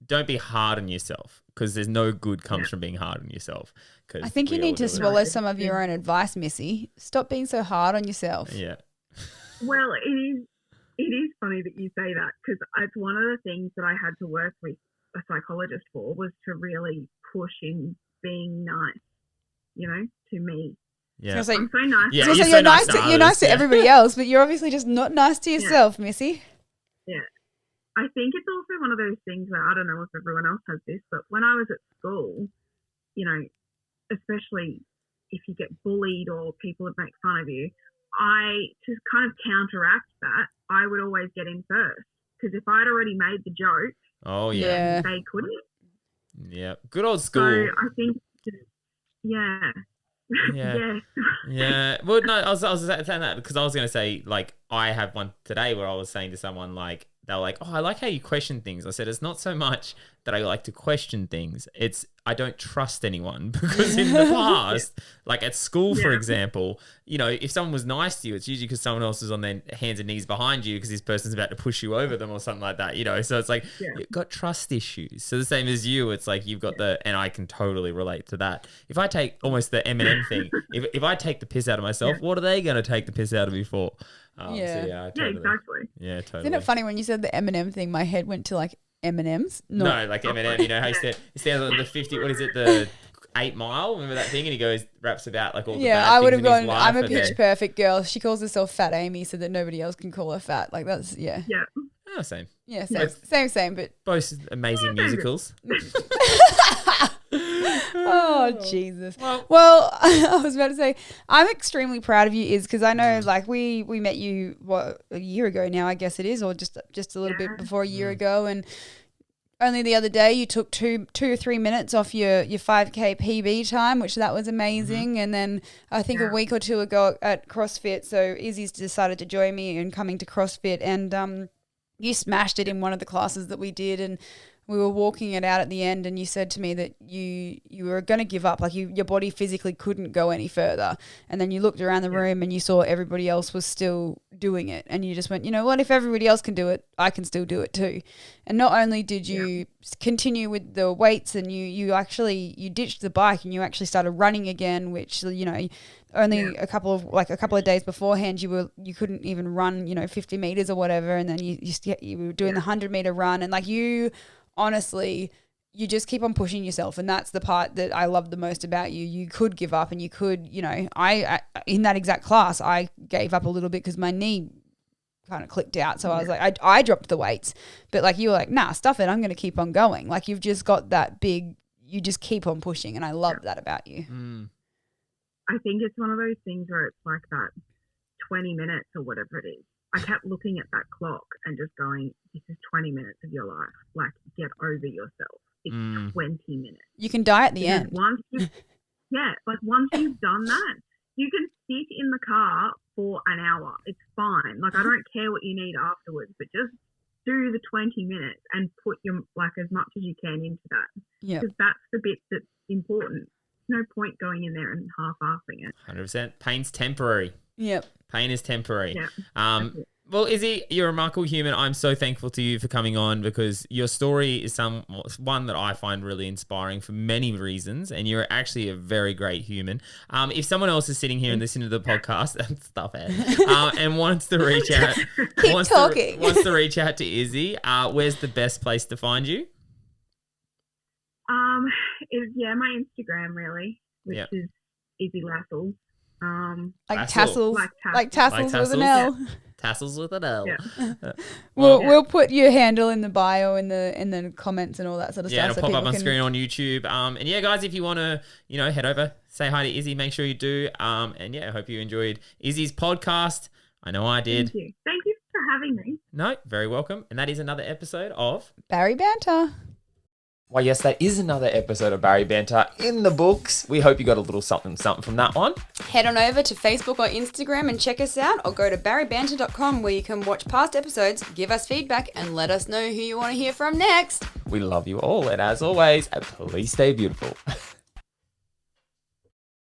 don't be hard on yourself, because there's no good comes from being hard on yourself. I think you need to swallow some of your own advice, Missy. Stop being so hard on yourself. Yeah. Well, it is funny that you say that, because it's one of the things that I had to work with a psychologist for, was to really push in being nice, you know, to me. Yeah. I'm so nice. Yeah, you're nice to everybody else, but you're obviously just not nice to yourself, Missy. Yeah. I think it's also one of those things where, I don't know if everyone else has this, but when I was at school, you know, especially if you get bullied or people would make fun of you, to kind of counteract that, I would always get in first, because if I'd already made the joke, they couldn't. Yeah, good old school. So I think, Yeah. Yes. Yeah. Well, no, I was saying that because I was going to say, like, I have one today where I was saying to someone, like, they were like, oh, I like how you question things. I said, it's not so much that I like to question things. It's I don't trust anyone, because in the past, like at school, for example, you know, if someone was nice to you, it's usually because someone else is on their hands and knees behind you because this person's about to push you over them or something like that, you know. So it's like you've got trust issues. So the same as you, it's like you've got and I can totally relate to that. If I take almost the Eminem thing, if I take the piss out of myself, what are they going to take the piss out of me for? Totally. Exactly. Yeah, totally. Isn't it funny when you said the Eminem thing? My head went to like M&Ms. No, like Eminem. You know how he stands on the 50. What is it? The 8 Mile. Remember that thing? And he goes raps about like all the bad I would things have in his gone. life. I'm a pitch perfect girl. She calls herself Fat Amy so that nobody else can call her fat. Like that's Yeah. Oh, same. Yeah, same. But both amazing musicals. Oh, Jesus. Well, I was about to say, I'm extremely proud of you, because I know, like, we met you, a year ago now, I guess it is, or just a little bit before a year ago, and only the other day you took 2 or 3 minutes off your 5K PB time, which that was amazing, and then I think a week or two ago at CrossFit, so Izzy's decided to join me in coming to CrossFit, and you smashed it in one of the classes that we did, and we were walking it out at the end, and you said to me that you were going to give up, like your body physically couldn't go any further. And then you looked around the room and you saw everybody else was still doing it. And you just went, you know what, if everybody else can do it, I can still do it too. And not only did you continue with the weights, and you ditched the bike and you actually started running again, which, you know, only a couple of days beforehand you couldn't even run, you know, 50 meters or whatever. And then you were doing the 100-meter run, and like honestly, you just keep on pushing yourself, and that's the part that I love the most about you. You could give up, and you could, you know, I in that exact class, I gave up a little bit because my knee kind of clicked out. So I was like, I dropped the weights, but like you were like, nah, stuff it. I'm going to keep on going. Like you've just got that you just keep on pushing, and I love that about you. I think it's one of those things where it's like that 20 minutes or whatever it is. I kept looking at that clock and just going, this is 20 minutes of your life. Like, get over yourself. It's 20 minutes. You can die at the end. Once you've done that, you can sit in the car for an hour. It's fine. Like, I don't care what you need afterwards, but just do the 20 minutes and put your, like, as much as you can into that. Yeah. Because that's the bit that's important. No point going in there and half-assing it. 100%. Pain's temporary. Yep. Pain is temporary. Yeah. Well, Izzy, you're a remarkable human. I'm so thankful to you for coming on because your story is one that I find really inspiring for many reasons, and you're actually a very great human. If someone else is sitting here and listening to the podcast, stop it, and wants to reach out, wants to reach out to Izzy, where's the best place to find you? My Instagram really, which is Izzy Lascelles. Tassels with an L. Yeah. Tassels with an L. Yeah. We'll put your handle in the bio in the comments and all that sort of stuff. Yeah, it'll pop up on screen on YouTube. And yeah, guys, if you want to, head over, say hi to Izzy, make sure you do. And yeah, I hope you enjoyed Izzy's podcast. I know I did. Thank you for having me. No, very welcome. And that is another episode of Bari Banter. Why, yes, that is another episode of Bari Banter in the books. We hope you got a little something from that one. Head on over to Facebook or Instagram and check us out, or go to baribanter.com where you can watch past episodes, give us feedback, and let us know who you want to hear from next. We love you all, and as always, please stay beautiful.